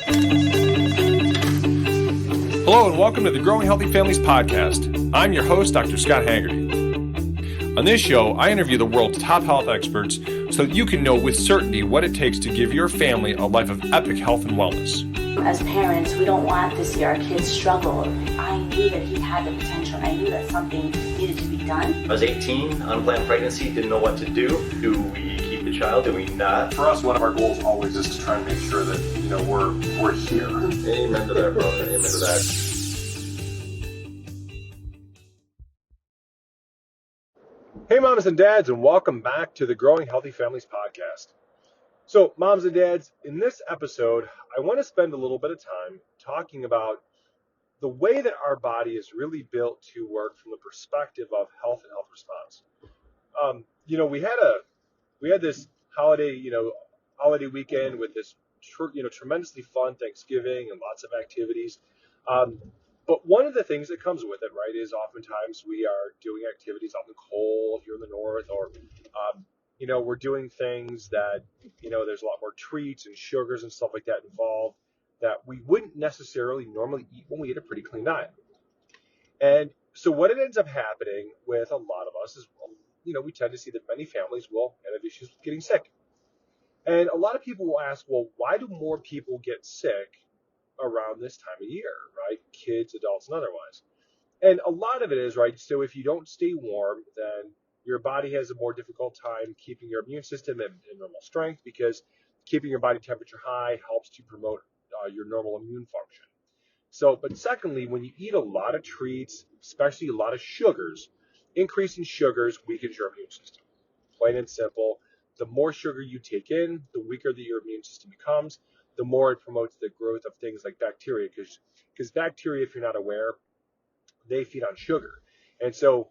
Hello and welcome to the Growing Healthy Families podcast. I'm your host, Dr. Scott Haggerty. On this show, I interview the world's top health experts so that you can know with certainty what it takes to give your family a life of epic health and wellness. As parents, we don't want to see our kids struggle. I knew that he had the potential, and I knew that something needed to be done. I was 18, unplanned pregnancy, didn't know what to do. Do we keep the child? Do we not? For us, one of our goals always is to try and make sure that, we're here. Amen to that, brother. Amen to that. Hey, moms and dads, and welcome back to the Growing Healthy Families podcast. So, moms and dads, in this episode, I want to spend a little bit of time talking about the way that our body is really built to work from the perspective of health and health response. We had this holiday weekend with this tremendously fun Thanksgiving and lots of activities. But one of the things that comes with it, right, is oftentimes we are doing activities out in the cold here in the north, or, we're doing things that, there's a lot more treats and sugars and stuff like that involved that we wouldn't necessarily normally eat when we eat a pretty clean diet. And so what it ends up happening with a lot of us is, we tend to see that many families will have issues with getting sick. And a lot of people will ask, well, why do more people get sick around this time of year, right? Kids, adults, and otherwise. And a lot of it is, right, so if you don't stay warm, then your body has a more difficult time keeping your immune system in normal strength, because keeping your body temperature high helps to promote your normal immune function. So, but secondly, when you eat a lot of treats, especially a lot of sugars, increasing sugars weakens your immune system. Plain and simple. The more sugar you take in, the weaker that your immune system becomes, the more it promotes the growth of things like bacteria, because bacteria, if you're not aware, they feed on sugar. And so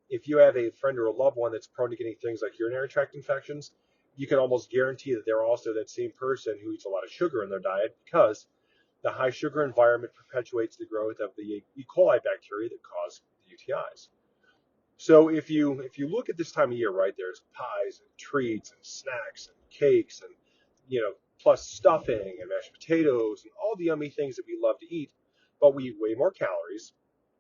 if you have a friend or a loved one that's prone to getting things like urinary tract infections, you can almost guarantee that they're also that same person who eats a lot of sugar in their diet, because the high sugar environment perpetuates the growth of the E. coli bacteria that cause the UTIs. So if you look at this time of year, right, there's pies and treats and snacks and cakes and, plus stuffing and mashed potatoes and all the yummy things that we love to eat, but we eat way more calories.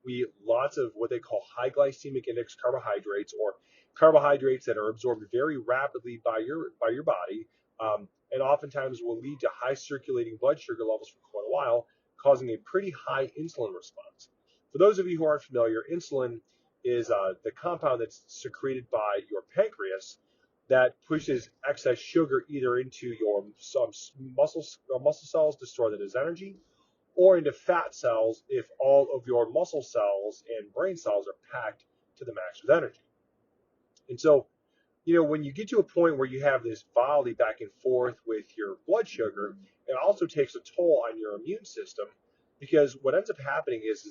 We eat lots of what they call high glycemic index carbohydrates, or carbohydrates that are absorbed very rapidly by your body, and oftentimes will lead to high circulating blood sugar levels for quite a while, causing a pretty high insulin response. For those of you who aren't familiar, insulin is the compound that's secreted by your pancreas that pushes excess sugar either into your muscle cells to store that as energy, or into fat cells if all of your muscle cells and brain cells are packed to the max with energy. And so, when you get to a point where you have this volley back and forth with your blood sugar, it also takes a toll on your immune system, because what ends up happening is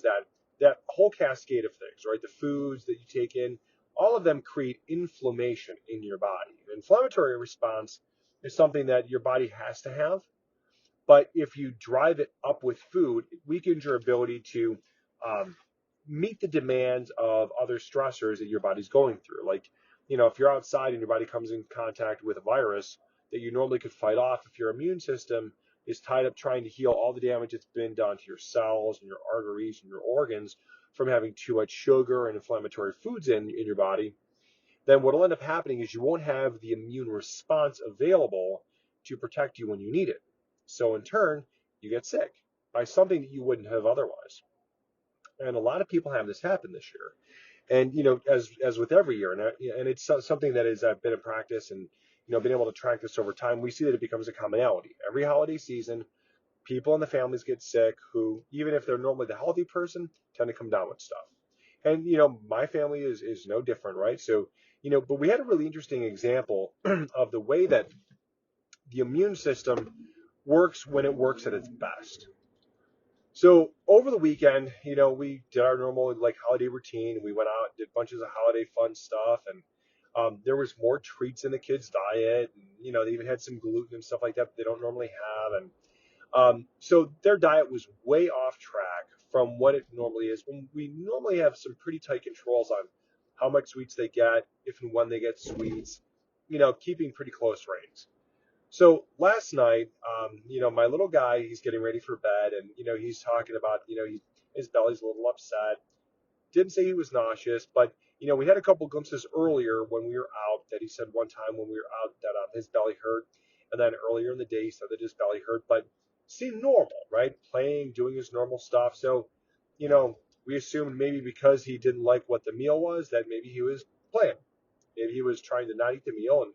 that whole cascade of things, right? The foods that you take in, all of them create inflammation in your body. An inflammatory response is something that your body has to have, but if you drive it up with food, it weakens your ability to meet the demands of other stressors that your body's going through. Like, if you're outside and your body comes in contact with a virus that you normally could fight off, if your immune system is tied up trying to heal all the damage that's been done to your cells and your arteries and your organs from having too much sugar and inflammatory foods in your body, then what will end up happening is you won't have the immune response available to protect you when you need it. So in turn, you get sick by something that you wouldn't have otherwise. And a lot of people have this happen this year. And, as with every year, and it's something that is been in practice and, been able to track this over time, we see that it becomes a commonality. Every holiday season, people in the families get sick who, even if they're normally the healthy person, tend to come down with stuff. And, my family is no different, right? So, but we had a really interesting example of the way that the immune system works when it works at its best. So over the weekend, we did our normal holiday routine. We went out and did bunches of holiday fun stuff, and there was more treats in the kids' diet. And, they even had some gluten and stuff like that they don't normally have. And so their diet was way off track from what it normally is. When we normally have some pretty tight controls on how much sweets they get, if and when they get sweets, keeping pretty close reins. So last night, my little guy, he's getting ready for bed, and he's talking about, his belly's a little upset. Didn't say he was nauseous, but we had a couple glimpses earlier when we were out that he said one time when we were out that his belly hurt, and then earlier in the day he said that his belly hurt, but seemed normal, right? Playing, doing his normal stuff. So, we assumed maybe because he didn't like what the meal was that maybe he was playing. Maybe he was trying to not eat the meal and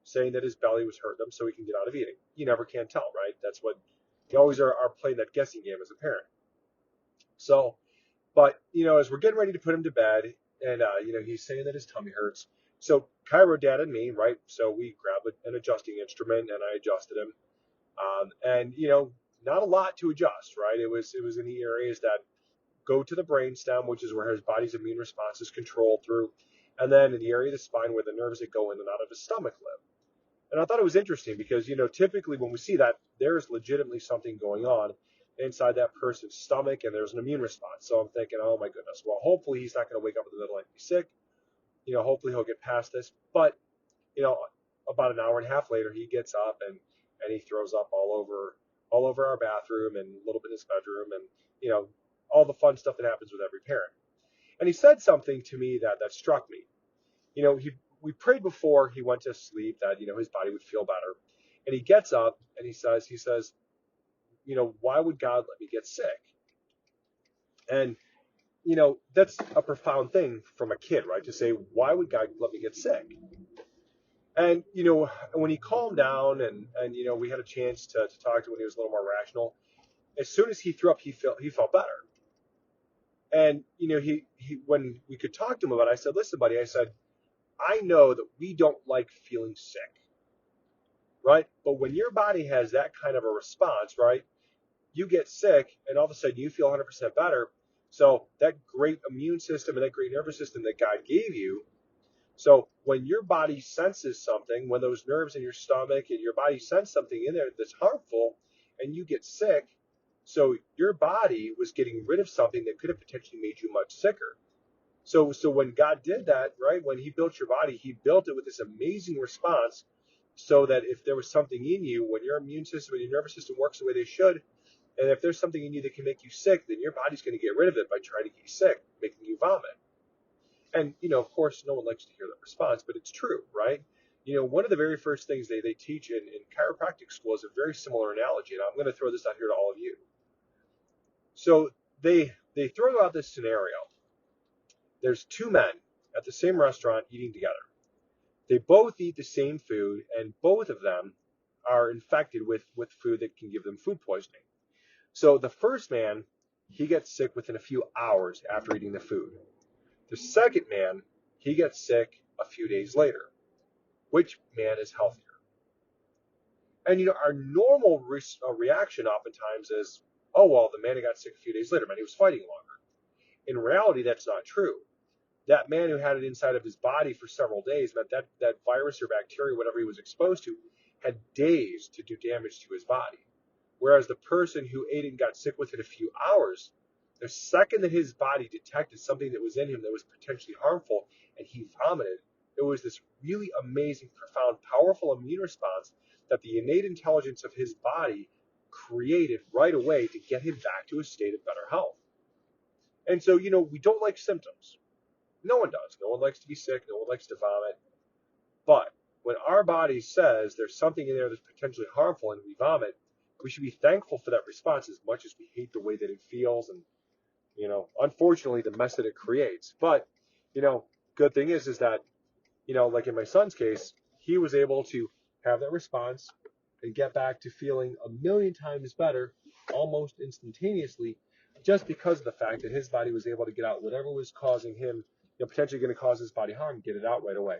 saying that his belly was hurting him so he can get out of eating. You never can tell, right? That's what you always are playing that guessing game as a parent. So, but as we're getting ready to put him to bed, and he's saying that his tummy hurts. So Cairo, Dad, and me, right? So we grabbed an adjusting instrument and I adjusted him. And not a lot to adjust, right? It was in the areas that go to the brainstem, which is where his body's immune response is controlled through, and then in the area of the spine where the nerves that go in and out of his stomach live. And I thought it was interesting because, typically when we see that, there's legitimately something going on inside that person's stomach and there's an immune response. So I'm thinking, oh my goodness, well, hopefully he's not going to wake up in the middle and be sick. Hopefully he'll get past this. But, about an hour and a half later, he gets up and he throws up all over our bathroom and a little bit in his bedroom and, all the fun stuff that happens with every parent. And he said something to me that struck me. We prayed before he went to sleep that, his body would feel better. And he gets up and he says, why would God let me get sick? And, that's a profound thing from a kid, right? To say, why would God let me get sick? And, when he calmed down and we had a chance to talk to him when he was a little more rational, as soon as he threw up, he felt better. And, he when we could talk to him about it, I said, listen, buddy, I said, I know that we don't like feeling sick, right? But when your body has that kind of a response, right, you get sick and all of a sudden you feel 100% better. So that great immune system and that great nervous system that God gave you. So when your body senses something, when those nerves in your stomach and your body sense something in there that's harmful and you get sick, so your body was getting rid of something that could have potentially made you much sicker. So when God did that, right, when he built your body, he built it with this amazing response so that if there was something in you, when your immune system and your nervous system works the way they should, and if there's something in you that can make you sick, then your body's going to get rid of it by trying to get you sick, making you vomit. And, of course, no one likes to hear that response, but it's true, right? One of the very first things they teach in chiropractic school is a very similar analogy, and I'm going to throw this out here to all of you. So they throw out this scenario. There's two men at the same restaurant eating together. They both eat the same food, and both of them are infected with food that can give them food poisoning. So the first man, he gets sick within a few hours after eating the food. The second man, he gets sick a few days later. Which man is healthier? And our normal reaction oftentimes is, oh, well, the man who got sick a few days later, man, he was fighting longer. In reality, that's not true. That man who had it inside of his body for several days, that virus or bacteria, whatever he was exposed to, had days to do damage to his body. Whereas the person who ate it and got sick within a few hours, the second that his body detected something that was in him that was potentially harmful and he vomited, it was this really amazing, profound, powerful immune response that the innate intelligence of his body created right away to get him back to a state of better health. And so, we don't like symptoms. No one does. No one likes to be sick. No one likes to vomit. But when our body says there's something in there that's potentially harmful and we vomit, we should be thankful for that response as much as we hate the way that it feels and, unfortunately, the mess that it creates. But, good thing is that, like in my son's case, he was able to have that response and get back to feeling a million times better almost instantaneously just because of the fact that his body was able to get out whatever was causing him, potentially going to cause his body harm, get it out right away.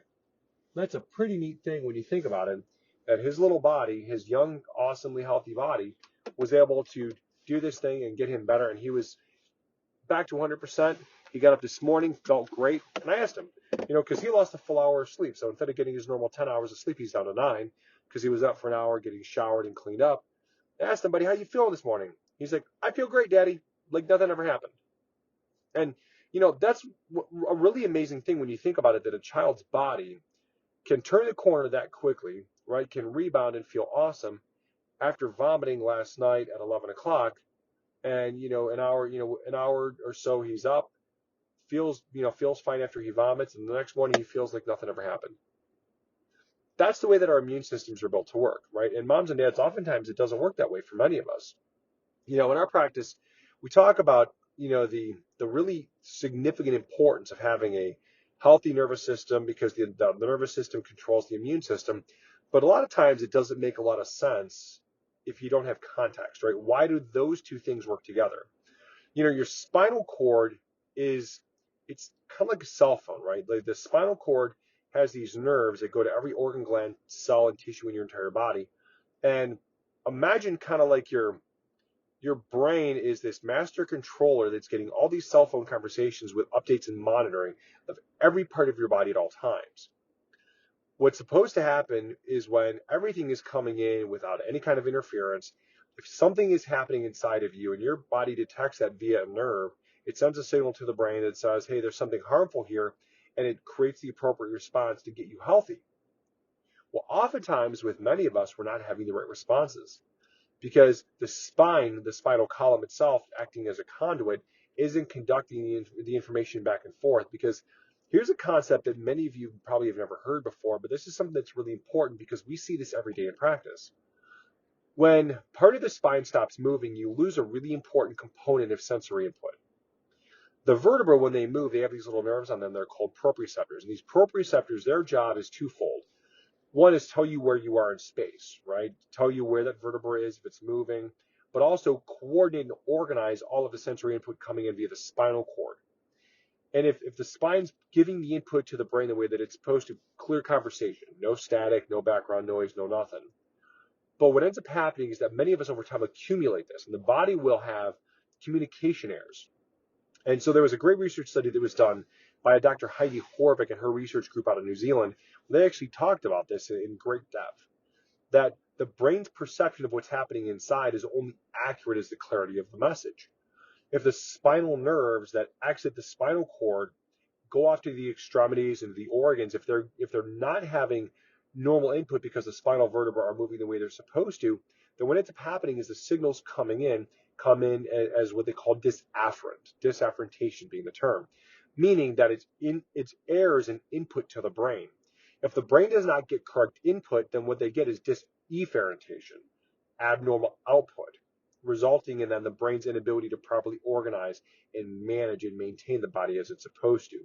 That's a pretty neat thing when you think about it, that his little body, his young, awesomely healthy body, was able to do this thing and get him better, and he was back to 100%. He got up this morning, felt great, and I asked him, because he lost a full hour of sleep, so instead of getting his normal 10 hours of sleep, he's down to 9, because he was up for an hour getting showered and cleaned up. I asked him, buddy, how you feeling this morning? He's like, I feel great, Daddy, like nothing ever happened. And, that's a really amazing thing when you think about it, that a child's body can turn the corner that quickly right, can rebound and feel awesome after vomiting last night at 11 o'clock. And, an hour or so he's up, feels fine after he vomits. And the next morning he feels like nothing ever happened. That's the way that our immune systems are built to work, right? And moms and dads, oftentimes it doesn't work that way for many of us. In our practice, we talk about, the really significant importance of having a healthy nervous system because the nervous system controls the immune system. But a lot of times it doesn't make a lot of sense if you don't have context, right? Why do those two things work together? Your spinal cord it's kind of like a cell phone, right? Like the spinal cord has these nerves that go to every organ, gland, cell, and tissue in your entire body. And imagine kind of like your brain is this master controller that's getting all these cell phone conversations with updates and monitoring of every part of your body at all times. What's supposed to happen is when everything is coming in without any kind of interference, if something is happening inside of you and your body detects that via a nerve, it sends a signal to the brain that says, hey, there's something harmful here, and it creates the appropriate response to get you healthy. Well, oftentimes with many of us, we're not having the right responses because the spinal column itself, acting as a conduit, isn't conducting the information back and forth. Because here's a concept that many of you probably have never heard before, but this is something that's really important because we see this every day in practice. When part of the spine stops moving, you lose a really important component of sensory input. The vertebrae, when they move, they have these little nerves on them. They're called proprioceptors. And these proprioceptors, their job is twofold. One is tell you where you are in space, right? Tell you where that vertebra is if it's moving, but also coordinate and organize all of the sensory input coming in via the spinal cord. And if the spine's giving the input to the brain the way that it's supposed to, clear conversation, no static, no background noise, no nothing. But what ends up happening is that many of us over time accumulate this, and the body will have communication errors. And so there was a great research study that was done by a Dr. Heidi Horvick and her research group out of New Zealand. They actually talked about this in great depth, that the brain's perception of what's happening inside is only accurate as the clarity of the message. If the spinal nerves that exit the spinal cord go off to the extremities and the organs, if they're not having normal input because the spinal vertebrae are moving the way they're supposed to, then what ends up happening is the signals come in as what they call disafferentation being the term, meaning that it's errors in input to the brain. If the brain does not get correct input, then what they get is disefferentation, abnormal output, resulting in then the brain's inability to properly organize and manage and maintain the body as it's supposed to.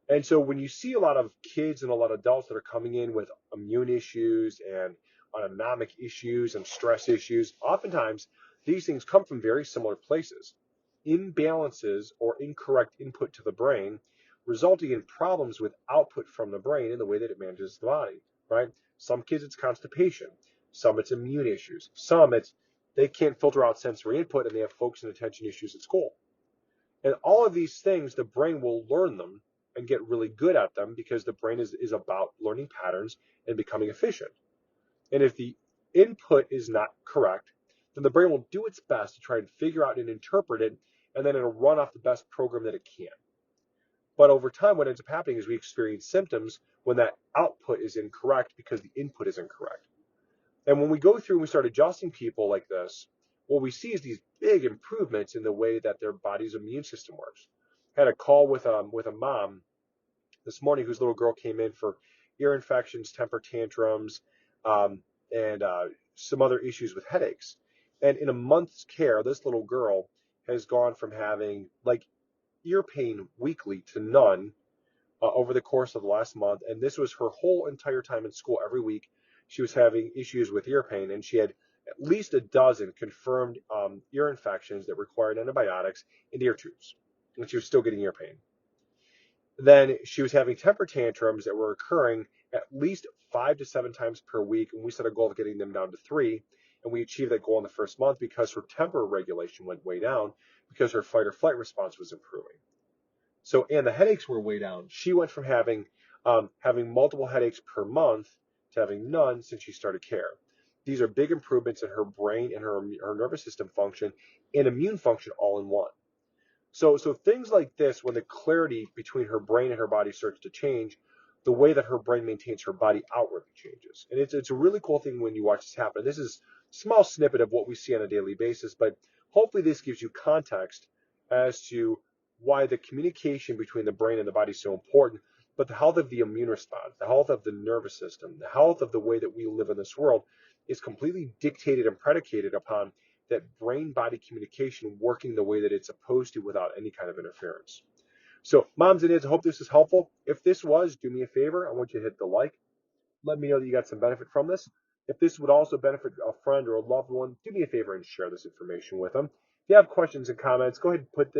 And so when you see a lot of kids and a lot of adults that are coming in with immune issues and autonomic issues and stress issues, oftentimes these things come from very similar places. Imbalances or incorrect input to the brain, resulting in problems with output from the brain in the way that it manages the body, right? Some kids it's constipation, some it's immune issues, some it's they can't filter out sensory input and they have focus and attention issues at school. And all of these things, the brain will learn them and get really good at them because the brain is about learning patterns and becoming efficient. And if the input is not correct, then the brain will do its best to try and figure out and interpret it, and then it'll run off the best program that it can. But over time, what ends up happening is we experience symptoms when that output is incorrect because the input is incorrect. And when we go through and we start adjusting people like this, what we see is these big improvements in the way that their body's immune system works. I had a call with a mom this morning whose little girl came in for ear infections, temper tantrums, and some other issues with headaches. And in a month's care, this little girl has gone from having like ear pain weekly to none over the course of the last month. And this was her whole entire time in school. Every week she was having issues with ear pain, and she had at least a dozen confirmed ear infections that required antibiotics and ear tubes, and she was still getting ear pain. Then she was having temper tantrums that were occurring at least 5 to 7 times per week, and we set a goal of getting them down to 3, and we achieved that goal in the first month because her temper regulation went way down because her fight or flight response was improving. So, and the headaches were way down. She went from having multiple headaches per month to having none since she started care. These are big improvements in her brain and her nervous system function and immune function all in one. So things like this, when the clarity between her brain and her body starts to change, the way that her brain maintains her body outwardly changes. And it's a really cool thing when you watch this happen. This is a small snippet of what we see on a daily basis, but hopefully this gives you context as to why the communication between the brain and the body is so important, but the health of the immune response, the health of the nervous system, the health of the way that we live in this world is completely dictated and predicated upon that brain-body communication working the way that it's supposed to without any kind of interference. So moms and dads, I hope this is helpful. If this was, do me a favor. I want you to hit the like. Let me know that you got some benefit from this. If this would also benefit a friend or a loved one, do me a favor and share this information with them. If you have questions and comments, go ahead and put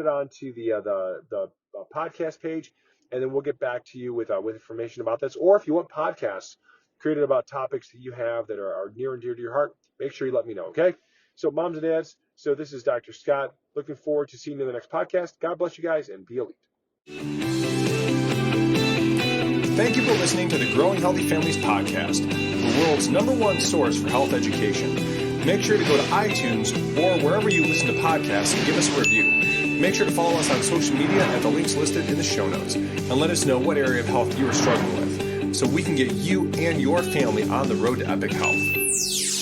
it onto the podcast page, and then we'll get back to you with information about this. Or if you want podcasts created about topics that you have that are near and dear to your heart, make sure you let me know, okay? So moms and dads, so this is Dr. Scott. Looking forward to seeing you in the next podcast. God bless you guys, and be elite. Thank you for listening to the Growing Healthy Families podcast, the world's #1 source for health education. Make sure to go to iTunes or wherever you listen to podcasts and give us a review. Make sure to follow us on social media at the links listed in the show notes, and let us know what area of health you are struggling with so we can get you and your family on the road to epic health.